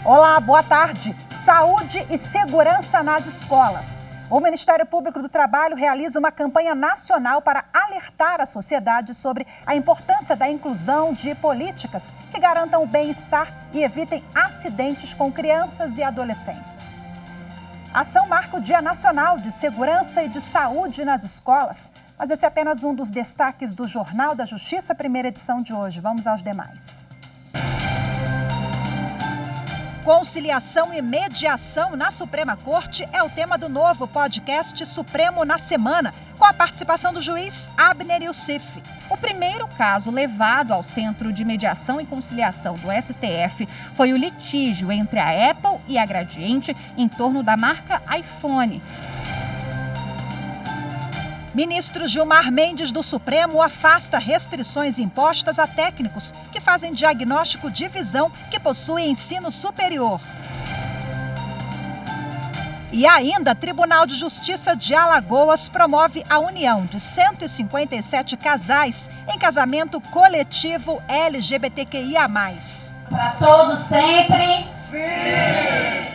Olá, boa tarde. Saúde e segurança nas escolas. O Ministério Público do Trabalho realiza uma campanha nacional para alertar a sociedade sobre a importância da inclusão de políticas que garantam o bem-estar e evitem acidentes com crianças e adolescentes. A ação marca o Dia Nacional de Segurança e de Saúde nas escolas. Mas esse é apenas um dos destaques do Jornal da Justiça, primeira edição de hoje. Vamos aos demais. Conciliação e mediação na Suprema Corte é o tema do novo podcast Supremo na Semana, com a participação do juiz Abner Youssef. O primeiro caso levado ao Centro de Mediação e Conciliação do STF foi o litígio entre a Apple e a Gradiente em torno da marca iPhone. Ministro Gilmar Mendes do Supremo afasta restrições impostas a técnicos que fazem diagnóstico de visão que possuem ensino superior. E ainda, Tribunal de Justiça de Alagoas promove a união de 157 casais em casamento coletivo LGBTQIA+. Para todos sempre. Sim!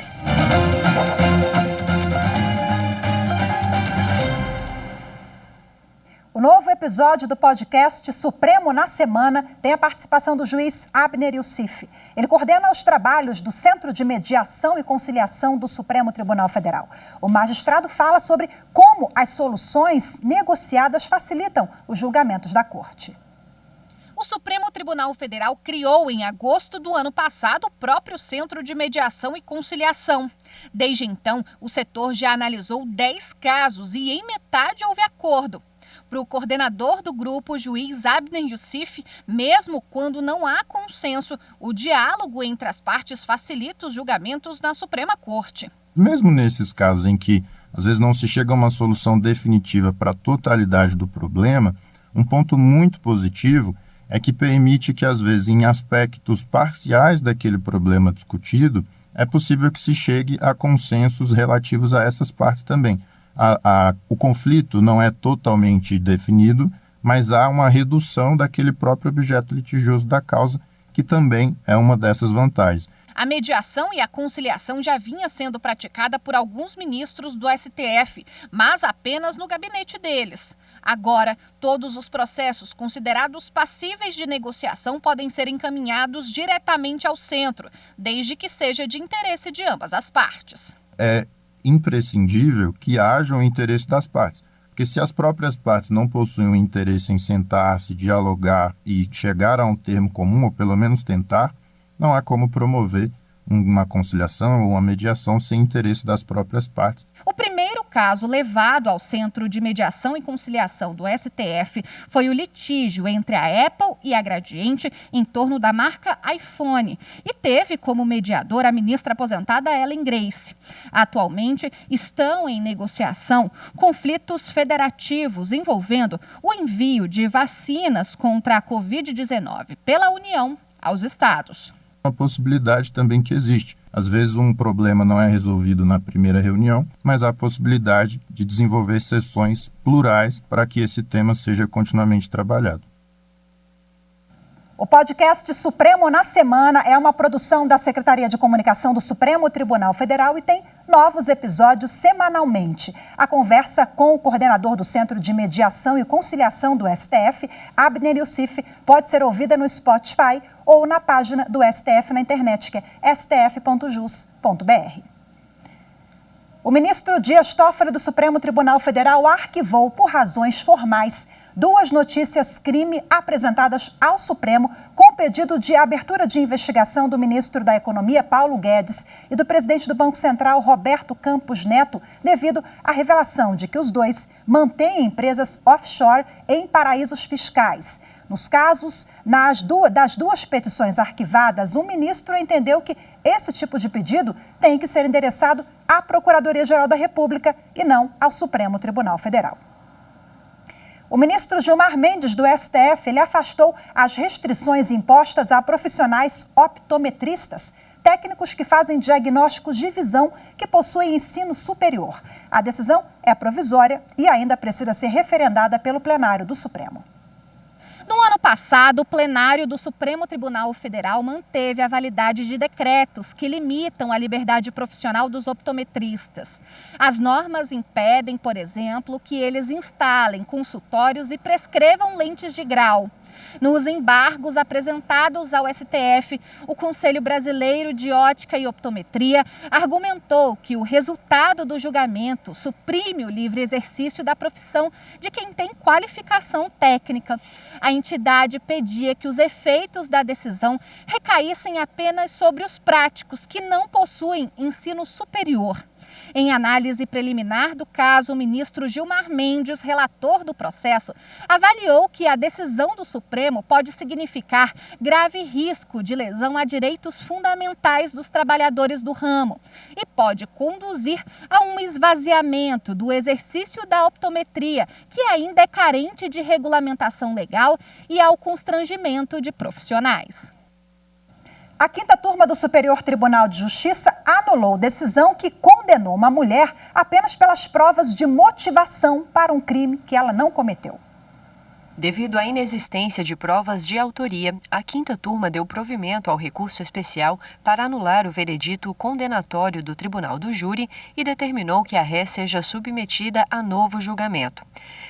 O novo episódio do podcast Supremo na Semana tem a participação do juiz Abner Youssef. Ele coordena os trabalhos do Centro de Mediação e Conciliação do Supremo Tribunal Federal. O magistrado fala sobre como as soluções negociadas facilitam os julgamentos da Corte. O Supremo Tribunal Federal criou em agosto do ano passado o próprio Centro de Mediação e Conciliação. Desde então, o setor já analisou 10 casos e em metade houve acordo. Para o coordenador do grupo, o juiz Abner Youssef, mesmo quando não há consenso, o diálogo entre as partes facilita os julgamentos na Suprema Corte. Mesmo nesses casos em que às vezes não se chega a uma solução definitiva para a totalidade do problema, um ponto muito positivo é que permite que, às vezes, em aspectos parciais daquele problema discutido, é possível que se chegue a consensos relativos a essas partes também. O conflito não é totalmente definido, mas há uma redução daquele próprio objeto litigioso da causa, que também é uma dessas vantagens. A mediação e a conciliação já vinha sendo praticada por alguns ministros do STF, mas apenas no gabinete deles. Agora, todos os processos considerados passíveis de negociação podem ser encaminhados diretamente ao centro, desde que seja de interesse de ambas as partes. É imprescindível que haja o interesse das partes, porque se as próprias partes não possuem o interesse em sentar-se, dialogar e chegar a um termo comum, ou pelo menos tentar, não há como promover uma conciliação ou uma mediação sem interesse das próprias partes. O primeiro caso levado ao Centro de Mediação e Conciliação do STF foi o litígio entre a Apple e a Gradiente em torno da marca iPhone e teve como mediadora a ministra aposentada Ellen Grace. Atualmente estão em negociação conflitos federativos envolvendo o envio de vacinas contra a Covid-19 pela União aos estados. Uma possibilidade também que existe. Às vezes um problema não é resolvido na primeira reunião, mas há a possibilidade de desenvolver sessões plurais para que esse tema seja continuamente trabalhado. O podcast Supremo na Semana é uma produção da Secretaria de Comunicação do Supremo Tribunal Federal e tem novos episódios semanalmente. A conversa com o coordenador do Centro de Mediação e Conciliação do STF, Abner Youssef, pode ser ouvida no Spotify ou na página do STF na internet, que é stf.jus.br. O ministro Dias Toffoli do Supremo Tribunal Federal arquivou, por razões formais, 2 notícias crime apresentadas ao Supremo com pedido de abertura de investigação do ministro da Economia, Paulo Guedes, e do presidente do Banco Central, Roberto Campos Neto, devido à revelação de que os dois mantêm empresas offshore em paraísos fiscais. Nos casos das duas petições arquivadas, o ministro entendeu que esse tipo de pedido tem que ser endereçado à Procuradoria-Geral da República e não ao Supremo Tribunal Federal. O ministro Gilmar Mendes, do STF, ele afastou as restrições impostas a profissionais optometristas técnicos que fazem diagnósticos de visão que possuem ensino superior. A decisão é provisória e ainda precisa ser referendada pelo plenário do Supremo. No ano passado, o plenário do Supremo Tribunal Federal manteve a validade de decretos que limitam a liberdade profissional dos optometristas. As normas impedem, por exemplo, que eles instalem consultórios e prescrevam lentes de grau. Nos embargos apresentados ao STF, o Conselho Brasileiro de Ótica e Optometria argumentou que o resultado do julgamento suprime o livre exercício da profissão de quem tem qualificação técnica. A entidade pedia que os efeitos da decisão recaíssem apenas sobre os práticos que não possuem ensino superior. Em análise preliminar do caso, o ministro Gilmar Mendes, relator do processo, avaliou que a decisão do Supremo pode significar grave risco de lesão a direitos fundamentais dos trabalhadores do ramo e pode conduzir a um esvaziamento do exercício da optometria, que ainda é carente de regulamentação legal, e ao constrangimento de profissionais. A quinta turma do Superior Tribunal de Justiça anulou decisão que condenou uma mulher apenas pelas provas de motivação para um crime que ela não cometeu. Devido à inexistência de provas de autoria, a quinta turma deu provimento ao recurso especial para anular o veredito condenatório do Tribunal do Júri e determinou que a ré seja submetida a novo julgamento.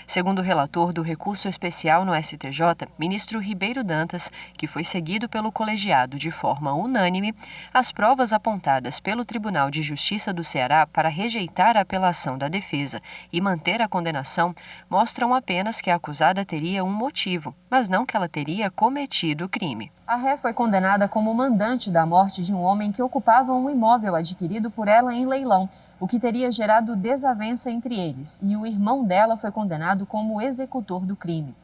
Segundo o relator do recurso especial no STJ, ministro Ribeiro Dantas, que foi seguido pelo colegiado de forma unânime, as provas apontadas pelo Tribunal de Justiça do Ceará para rejeitar a apelação da defesa e manter a condenação mostram apenas que a acusada teria um motivo, mas não que ela teria cometido o crime. A ré foi condenada como mandante da morte de um homem que ocupava um imóvel adquirido por ela em leilão, o que teria gerado desavença entre eles, e o irmão dela foi condenado como executor do crime.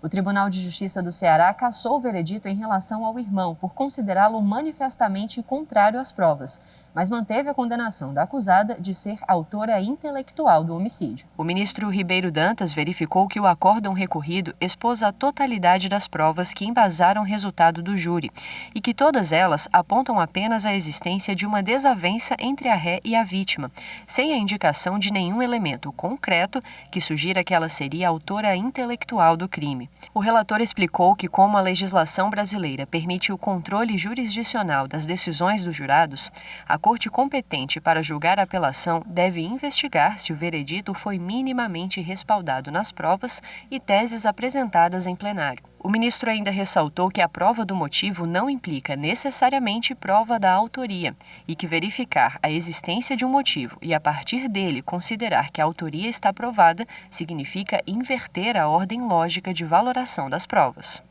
O Tribunal de Justiça do Ceará cassou o veredito em relação ao irmão por considerá-lo manifestamente contrário às provas, mas manteve a condenação da acusada de ser autora intelectual do homicídio. O ministro Ribeiro Dantas verificou que o acórdão recorrido expôs a totalidade das provas que embasaram o resultado do júri e que todas elas apontam apenas a existência de uma desavença entre a ré e a vítima, sem a indicação de nenhum elemento concreto que sugira que ela seria autora intelectual do crime. O relator explicou que, como a legislação brasileira permite o controle jurisdicional das decisões dos jurados, a Corte competente para julgar a apelação deve investigar se o veredito foi minimamente respaldado nas provas e teses apresentadas em plenário. O ministro ainda ressaltou que a prova do motivo não implica necessariamente prova da autoria e que verificar a existência de um motivo e, a partir dele, considerar que a autoria está provada significa inverter a ordem lógica de valoração das provas.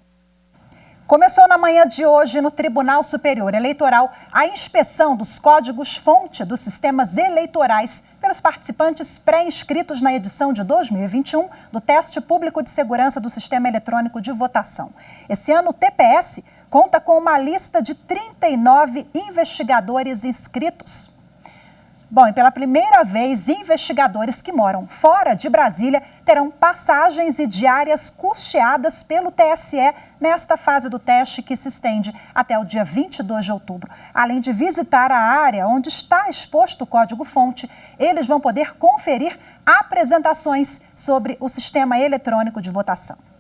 Começou na manhã de hoje no Tribunal Superior Eleitoral a inspeção dos códigos-fonte dos sistemas eleitorais pelos participantes pré-inscritos na edição de 2021 do Teste Público de Segurança do Sistema Eletrônico de Votação. Esse ano, o TPS conta com uma lista de 39 investigadores inscritos. Bom, e pela primeira vez, investigadores que moram fora de Brasília terão passagens e diárias custeadas pelo TSE nesta fase do teste que se estende até o dia 22 de outubro. Além de visitar a área onde está exposto o código-fonte, eles vão poder conferir apresentações sobre o sistema eletrônico de votação.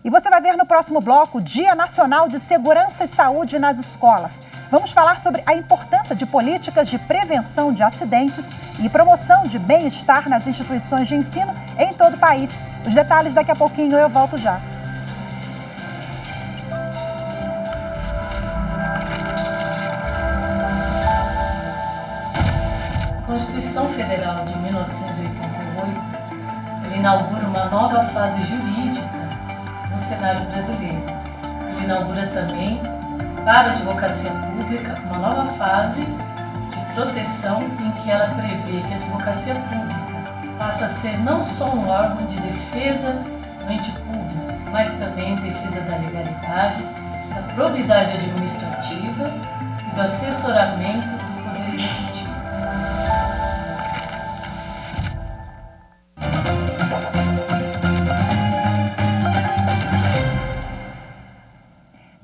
E você vai ver no próximo bloco o Dia Nacional de Segurança e Saúde nas Escolas. Vamos falar sobre a importância de políticas de prevenção de acidentes e promoção de bem-estar nas instituições de ensino em todo o país. Os detalhes daqui a pouquinho, eu volto já. A Constituição Federal de 1988, ele inaugura uma nova fase jurídica no cenário brasileiro. Ele inaugura também, para a advocacia pública, uma nova fase de proteção em que ela prevê que a advocacia pública passa a ser não só um órgão de defesa do ente público, mas também defesa da legalidade, da probidade administrativa e do assessoramento do Poder Executivo.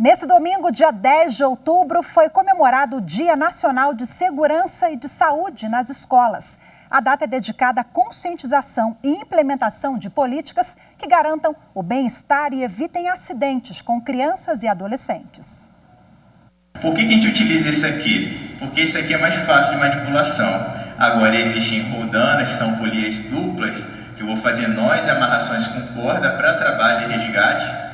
Nesse domingo, dia 10 de outubro, foi comemorado o Dia Nacional de Segurança e de Saúde nas escolas. A data é dedicada à conscientização e implementação de políticas que garantam o bem-estar e evitem acidentes com crianças e adolescentes. Por que a gente utiliza isso aqui? Porque isso aqui é mais fácil de manipulação. Agora existem roldanas, são polias duplas, que eu vou fazer nós e amarrações com corda para trabalho e resgate,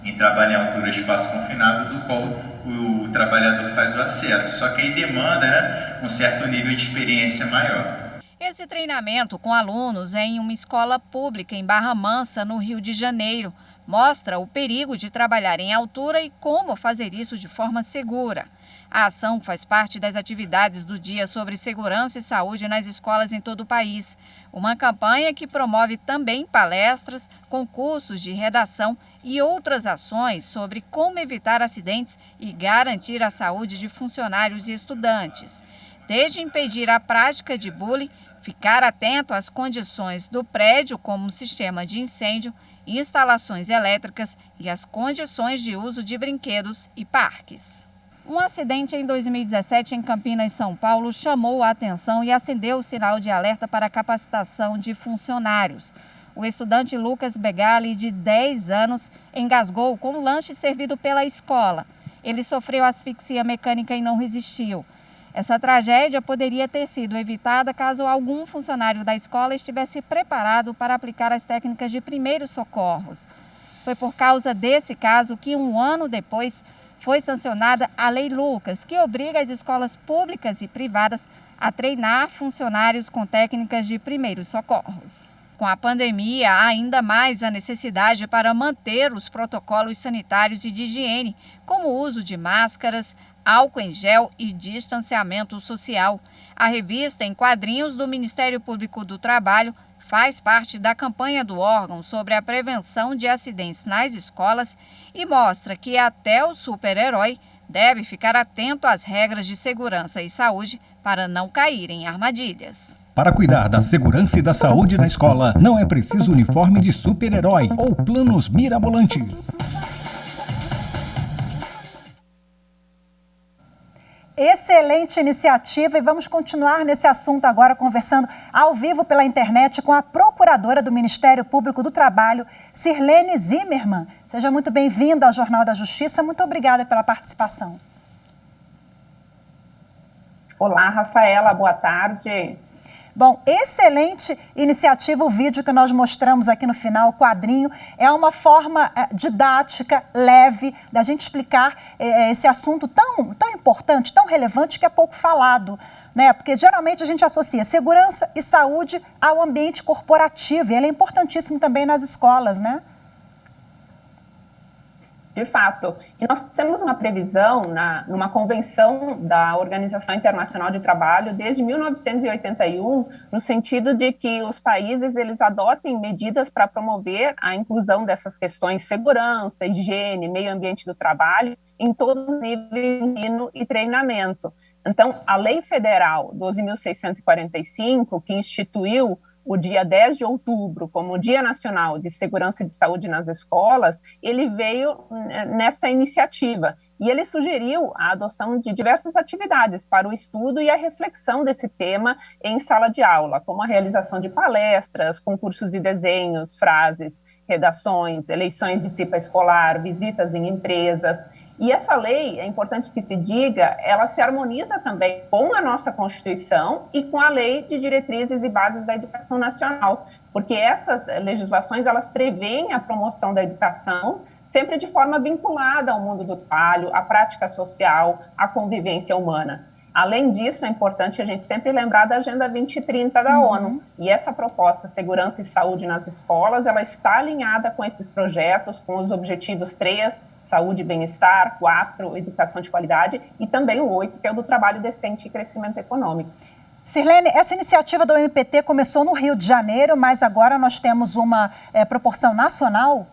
em trabalho em altura e espaço confinado, do qual o trabalhador faz o acesso. Só que aí demanda, um certo nível de experiência maior. Esse treinamento com alunos é em uma escola pública em Barra Mansa, no Rio de Janeiro. Mostra o perigo de trabalhar em altura e como fazer isso de forma segura. A ação faz parte das atividades do Dia sobre Segurança e Saúde nas escolas em todo o país. Uma campanha que promove também palestras, concursos de redação e outras ações sobre como evitar acidentes e garantir a saúde de funcionários e estudantes. Desde impedir a prática de bullying, ficar atento às condições do prédio, como sistema de incêndio, instalações elétricas e as condições de uso de brinquedos e parques. Um acidente em 2017 em Campinas, São Paulo, chamou a atenção e acendeu o sinal de alerta para a capacitação de funcionários. O estudante Lucas Begali, de 10 anos, engasgou com um lanche servido pela escola. Ele sofreu asfixia mecânica e não resistiu. Essa tragédia poderia ter sido evitada caso algum funcionário da escola estivesse preparado para aplicar as técnicas de primeiros socorros. Foi por causa desse caso que, um ano depois, foi sancionada a Lei Lucas, que obriga as escolas públicas e privadas a treinar funcionários com técnicas de primeiros socorros. Com a pandemia, há ainda mais a necessidade para manter os protocolos sanitários e de higiene, como o uso de máscaras, álcool em gel e distanciamento social. A revista em quadrinhos do Ministério Público do Trabalho faz parte da campanha do órgão sobre a prevenção de acidentes nas escolas e mostra que até o super-herói deve ficar atento às regras de segurança e saúde para não cair em armadilhas. Para cuidar da segurança e da saúde na escola, não é preciso uniforme de super-herói ou planos mirabolantes. Excelente iniciativa e vamos continuar nesse assunto agora conversando ao vivo pela internet com a procuradora do Ministério Público do Trabalho, Sirlene Zimmermann. Seja muito bem-vinda ao Jornal da Justiça. Muito obrigada pela participação. Olá, Rafaela. Boa tarde. Bom, excelente iniciativa, o vídeo que nós mostramos aqui no final, o quadrinho, é uma forma didática, leve, da gente explicar esse assunto tão importante, tão relevante, que é pouco falado, né? Porque geralmente a gente associa segurança e saúde ao ambiente corporativo, e ele é importantíssimo também nas escolas, né? De fato, e nós temos uma previsão numa convenção da Organização Internacional de Trabalho desde 1981, no sentido de que os países eles adotem medidas para promover a inclusão dessas questões segurança, higiene, meio ambiente do trabalho em todos os níveis de ensino e treinamento. Então, a Lei Federal 12.645, que instituiu o dia 10 de outubro como o Dia Nacional de Segurança e de Saúde nas Escolas, ele veio nessa iniciativa e ele sugeriu a adoção de diversas atividades para o estudo e a reflexão desse tema em sala de aula, como a realização de palestras, concursos de desenhos, frases, redações, eleições de CIPA escolar, visitas em empresas. E essa lei, é importante que se diga, ela se harmoniza também com a nossa Constituição e com a Lei de Diretrizes e Bases da Educação Nacional, porque essas legislações, elas prevêem a promoção da educação sempre de forma vinculada ao mundo do trabalho, à prática social, à convivência humana. Além disso, é importante a gente sempre lembrar da Agenda 2030 da ONU, e essa proposta Segurança e Saúde nas Escolas, ela está alinhada com esses projetos, com os objetivos 3, saúde e bem-estar, 4, educação de qualidade, e também o 8, que é o do trabalho decente e crescimento econômico. Sirlene, essa iniciativa do MPT começou no Rio de Janeiro, mas agora nós temos uma proporção nacional?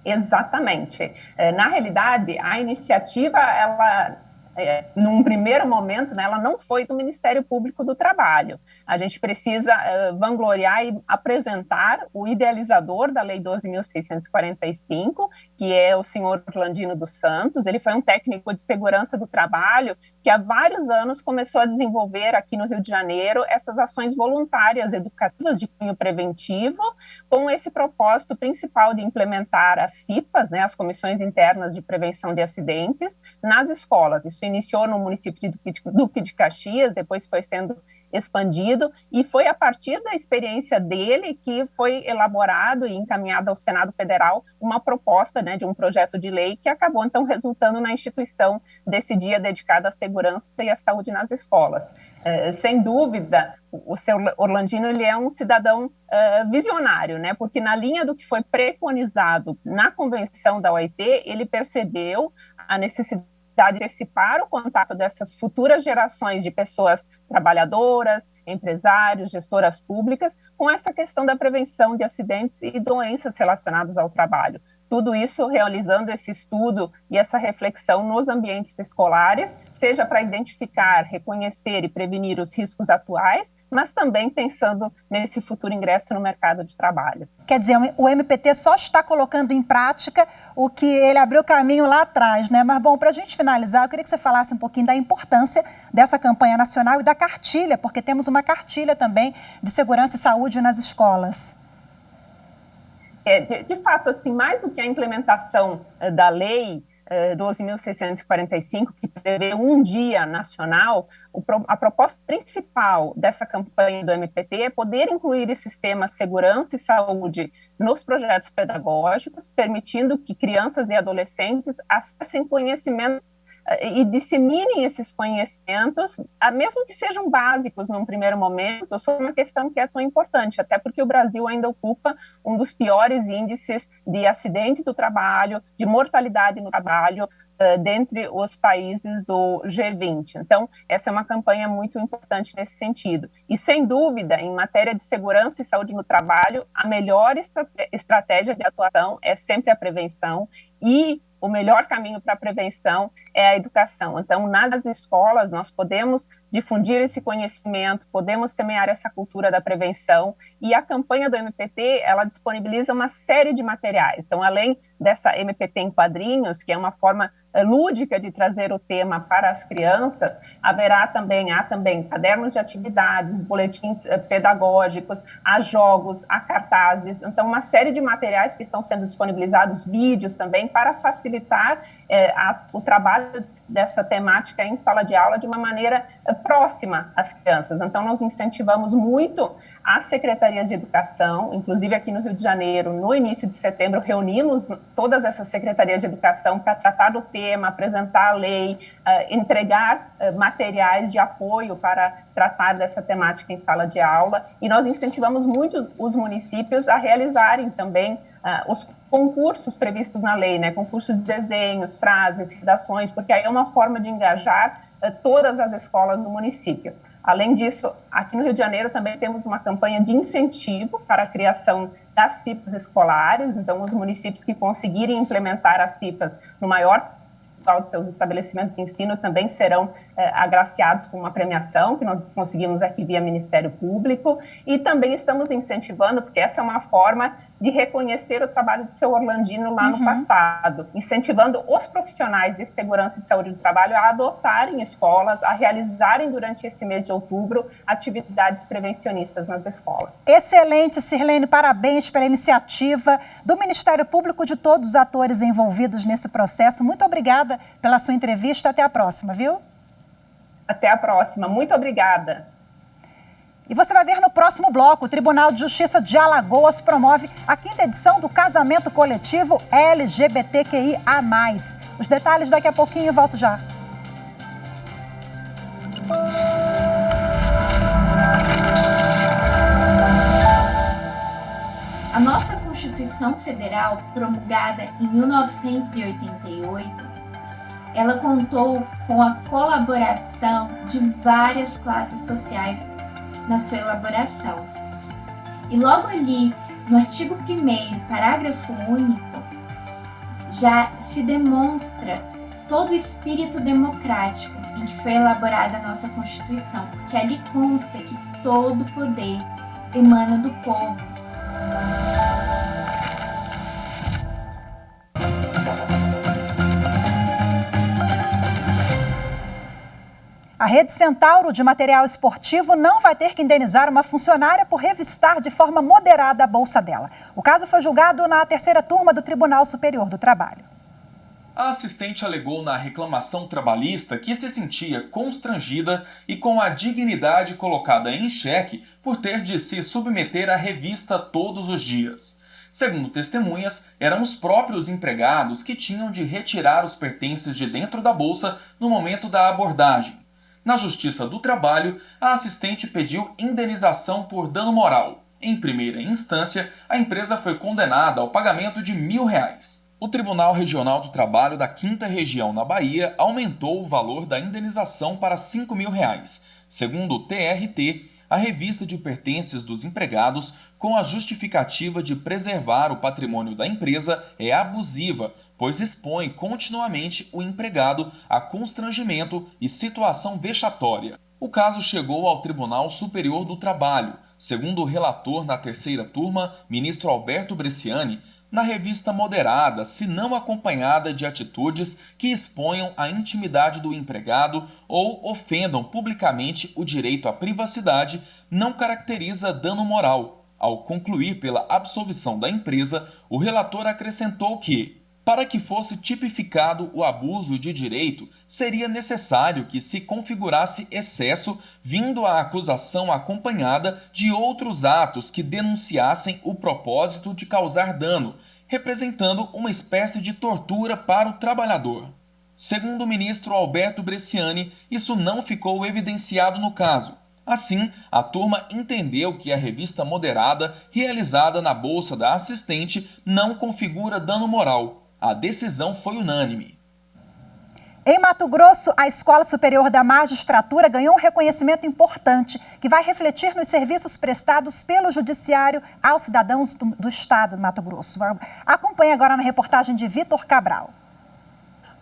Exatamente. Na realidade, a iniciativa, ela num primeiro momento, né, ela não foi do Ministério Público do Trabalho. A gente precisa vangloriar e apresentar o idealizador da Lei 12.645, que é o senhor Orlandino dos Santos. Ele foi um técnico de segurança do trabalho que há vários anos começou a desenvolver aqui no Rio de Janeiro essas ações voluntárias educativas de cunho preventivo, com esse propósito principal de implementar as CIPAs, né, as Comissões Internas de Prevenção de Acidentes, nas escolas. Isso iniciou no município de Duque de Caxias, depois foi sendo expandido, e foi a partir da experiência dele que foi elaborado e encaminhado ao Senado Federal uma proposta, né, de um projeto de lei que acabou, então, resultando na instituição desse dia dedicado à segurança e à saúde nas escolas. Sem dúvida, o seu Orlandino, ele é um cidadão visionário, né, porque na linha do que foi preconizado na convenção da OIT, ele percebeu a necessidade de antecipar o contato dessas futuras gerações de pessoas trabalhadoras, empresários, gestoras públicas, com essa questão da prevenção de acidentes e doenças relacionadas ao trabalho. Tudo isso realizando esse estudo e essa reflexão nos ambientes escolares, seja para identificar, reconhecer e prevenir os riscos atuais, mas também pensando nesse futuro ingresso no mercado de trabalho. Quer dizer, o MPT só está colocando em prática o que ele abriu caminho lá atrás, né? Mas, bom, para a gente finalizar, eu queria que você falasse um pouquinho da importância dessa campanha nacional e da cartilha, porque temos uma cartilha também de segurança e saúde nas escolas. De fato, assim, mais do que a implementação da lei 12.645, que prevê um dia nacional, a proposta principal dessa campanha do MPT é poder incluir esses temas segurança e saúde nos projetos pedagógicos, permitindo que crianças e adolescentes acessem conhecimentos e disseminem esses conhecimentos, mesmo que sejam básicos num primeiro momento, sobre uma questão que é tão importante, até porque o Brasil ainda ocupa um dos piores índices de acidentes do trabalho, de mortalidade no trabalho, dentre os países do G20. Então, essa é uma campanha muito importante nesse sentido. E, sem dúvida, em matéria de segurança e saúde no trabalho, a melhor estratégia de atuação é sempre a prevenção, e o melhor caminho para a prevenção é a educação. Então, nas escolas, nós podemos difundir esse conhecimento, podemos semear essa cultura da prevenção, e a campanha do MPT, ela disponibiliza uma série de materiais. Então, além dessa MPT em quadrinhos, que é uma forma lúdica de trazer o tema para as crianças, há também cadernos de atividades, boletins pedagógicos, há jogos, há cartazes, então uma série de materiais que estão sendo disponibilizados, vídeos também, para facilitar o trabalho dessa temática em sala de aula de uma maneira próxima às crianças. Então, nós incentivamos muito a Secretaria de Educação, inclusive aqui no Rio de Janeiro, no início de setembro, reunimos todas essas secretarias de educação para tratar do tema, apresentar a lei, entregar materiais de apoio para tratar dessa temática em sala de aula, e nós incentivamos muito os municípios a realizarem também os concursos previstos na lei, né? Concursos de desenhos, frases, redações, porque aí é uma forma de engajar todas as escolas do município. Além disso, aqui no Rio de Janeiro também temos uma campanha de incentivo para a criação das CIPAs escolares, então os municípios que conseguirem implementar as CIPAs no maior de seus estabelecimentos de ensino também serão agraciados com uma premiação que nós conseguimos aqui via Ministério Público, e também estamos incentivando, porque essa é uma forma de reconhecer o trabalho do seu Orlandino lá no passado, incentivando os profissionais de segurança e saúde do trabalho a adotarem escolas, a realizarem durante esse mês de outubro atividades prevencionistas nas escolas. Excelente, Sirlene, parabéns pela iniciativa do Ministério Público, de todos os atores envolvidos nesse processo. Muito obrigada pela sua entrevista. Até a próxima, viu? Até a próxima. Muito obrigada. E você vai ver no próximo bloco, o Tribunal de Justiça de Alagoas promove a 5ª edição do casamento coletivo LGBTQIA+. Os detalhes daqui a pouquinho, volto já. A nossa Constituição Federal, promulgada em 1988, ela contou com a colaboração de várias classes sociais na sua elaboração. E logo ali, no artigo 1º, parágrafo único, já se demonstra todo o espírito democrático em que foi elaborada a nossa Constituição, porque ali consta que todo poder emana do povo. A Rede Centauro de Material Esportivo não vai ter que indenizar uma funcionária por revistar de forma moderada a bolsa dela. O caso foi julgado na 3ª turma do Tribunal Superior do Trabalho. A assistente alegou na reclamação trabalhista que se sentia constrangida e com a dignidade colocada em xeque por ter de se submeter à revista todos os dias. Segundo testemunhas, eram os próprios empregados que tinham de retirar os pertences de dentro da bolsa no momento da abordagem. Na Justiça do Trabalho, a assistente pediu indenização por dano moral. Em primeira instância, a empresa foi condenada ao pagamento de R$1.000. O Tribunal Regional do Trabalho da 5ª Região na Bahia aumentou o valor da indenização para R$5.000. Segundo o TRT, a revista de pertences dos empregados, com a justificativa de preservar o patrimônio da empresa, é abusiva, pois expõe continuamente o empregado a constrangimento e situação vexatória. O caso chegou ao Tribunal Superior do Trabalho. Segundo o relator na 3ª turma, ministro Alberto Bresciani, na revista moderada, se não acompanhada de atitudes que exponham a intimidade do empregado ou ofendam publicamente o direito à privacidade, não caracteriza dano moral. Ao concluir pela absolvição da empresa, o relator acrescentou que, para que fosse tipificado o abuso de direito, seria necessário que se configurasse excesso, vindo a acusação acompanhada de outros atos que denunciassem o propósito de causar dano, representando uma espécie de tortura para o trabalhador. Segundo o ministro Alberto Bresciani, isso não ficou evidenciado no caso. Assim, a turma entendeu que a revista moderada, realizada na bolsa da assistente, não configura dano moral. A decisão foi unânime. Em Mato Grosso, a Escola Superior da Magistratura ganhou um reconhecimento importante que vai refletir nos serviços prestados pelo Judiciário aos cidadãos do Estado de Mato Grosso. Acompanhe agora na reportagem de Vitor Cabral.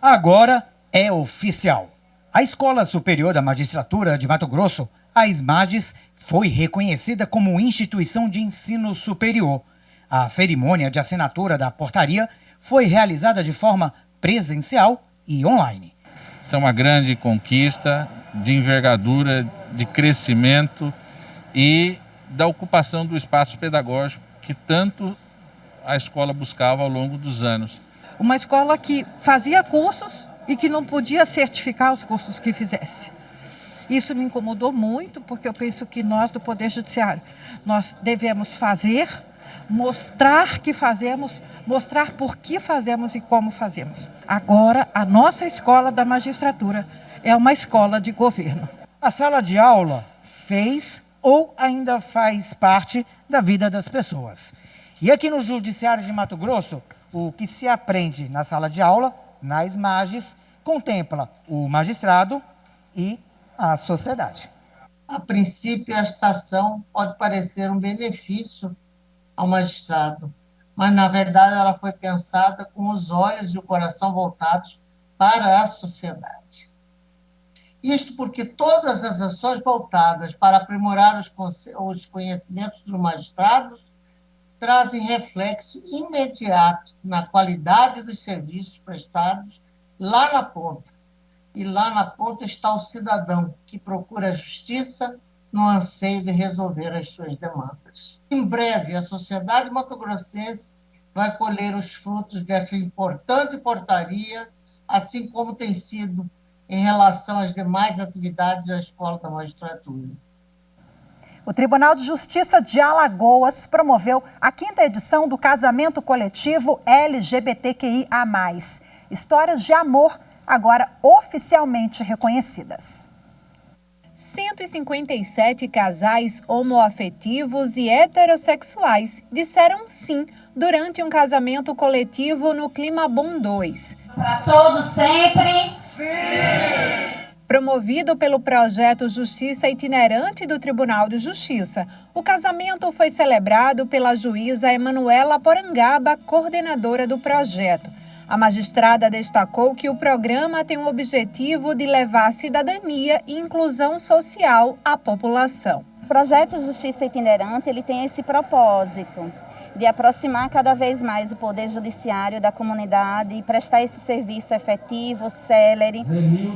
Agora é oficial. A Escola Superior da Magistratura de Mato Grosso, a ESMAGES, foi reconhecida como instituição de ensino superior. A cerimônia de assinatura da portaria foi realizada de forma presencial e online. Isso é uma grande conquista de envergadura, de crescimento e da ocupação do espaço pedagógico que tanto a escola buscava ao longo dos anos. Uma escola que fazia cursos e que não podia certificar os cursos que fizesse. Isso me incomodou muito, porque eu penso que nós do Poder Judiciário, nós devemos fazer, mostrar que fazemos, mostrar por que fazemos e como fazemos. Agora, a nossa Escola da Magistratura é uma escola de governo. A sala de aula fez ou ainda faz parte da vida das pessoas. E aqui no Judiciário de Mato Grosso, o que se aprende na sala de aula, na ESMAGES, contempla o magistrado e a sociedade. A princípio, esta ação pode parecer um benefício ao magistrado, mas, na verdade, ela foi pensada com os olhos e o coração voltados para a sociedade. Isto porque todas as ações voltadas para aprimorar os conhecimentos dos magistrados trazem reflexo imediato na qualidade dos serviços prestados lá na ponta. E lá na ponta está o cidadão que procura a justiça no anseio de resolver as suas demandas. Em breve, a sociedade mato-grossense vai colher os frutos dessa importante portaria, assim como tem sido em relação às demais atividades da Escola da Magistratura. O Tribunal de Justiça de Alagoas promoveu a 5ª edição do Casamento Coletivo LGBTQIA+. Histórias de amor agora oficialmente reconhecidas. 157 casais homoafetivos e heterossexuais disseram sim durante um casamento coletivo no Clima Bom 2. Para todos sempre. Sim! Promovido pelo projeto Justiça Itinerante do Tribunal de Justiça, o casamento foi celebrado pela juíza Emanuela Porangaba, coordenadora do projeto. A magistrada destacou que o programa tem o objetivo de levar cidadania e inclusão social à população. O projeto Justiça Itinerante ele tem esse propósito de aproximar cada vez mais o Poder Judiciário da comunidade e prestar esse serviço efetivo, célere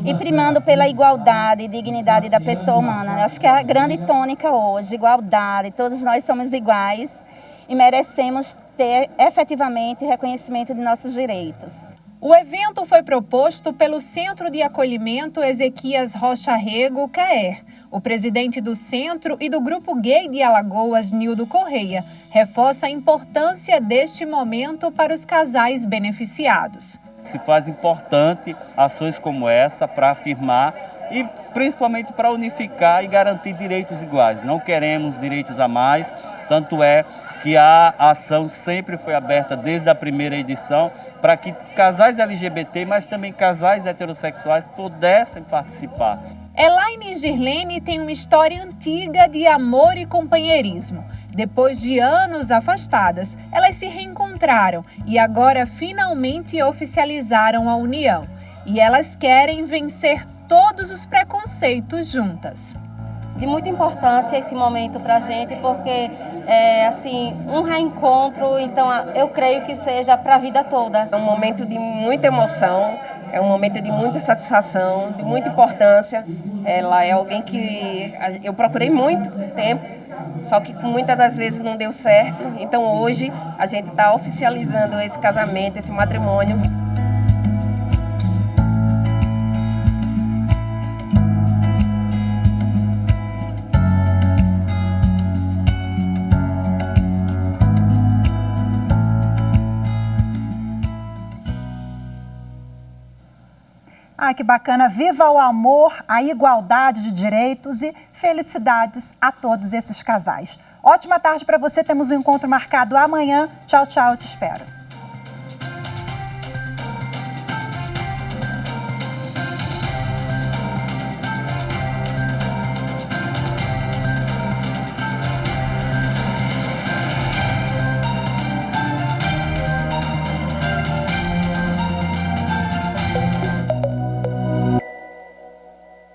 e primando pela igualdade e dignidade da pessoa humana. Eu acho que é a grande tônica hoje, igualdade, todos nós somos iguais e merecemos ter efetivamente reconhecimento de nossos direitos. O evento foi proposto pelo Centro de Acolhimento Ezequias Rocha Rego, CAER. O presidente do centro e do Grupo Gay de Alagoas, Nildo Correia, reforça a importância deste momento para os casais beneficiados. Se faz importante ações como essa para afirmar e principalmente para unificar e garantir direitos iguais. Não queremos direitos a mais, tanto é que a ação sempre foi aberta desde a primeira edição para que casais LGBT, mas também casais heterossexuais pudessem participar. Elaine e Girlene têm uma história antiga de amor e companheirismo. Depois de anos afastadas, elas se reencontraram e agora finalmente oficializaram a união. E elas querem vencer todos os preconceitos juntas. De muita importância esse momento para a gente, porque é assim, um reencontro, então eu creio que seja para a vida toda. É um momento de muita emoção, é um momento de muita satisfação, de muita importância. Ela é alguém que eu procurei muito tempo, só que muitas das vezes não deu certo. Então hoje a gente está oficializando esse casamento, esse matrimônio. Ah, que bacana. Viva o amor, a igualdade de direitos e felicidades a todos esses casais. Ótima tarde para você. Temos um encontro marcado amanhã. Tchau, tchau. Eu te espero.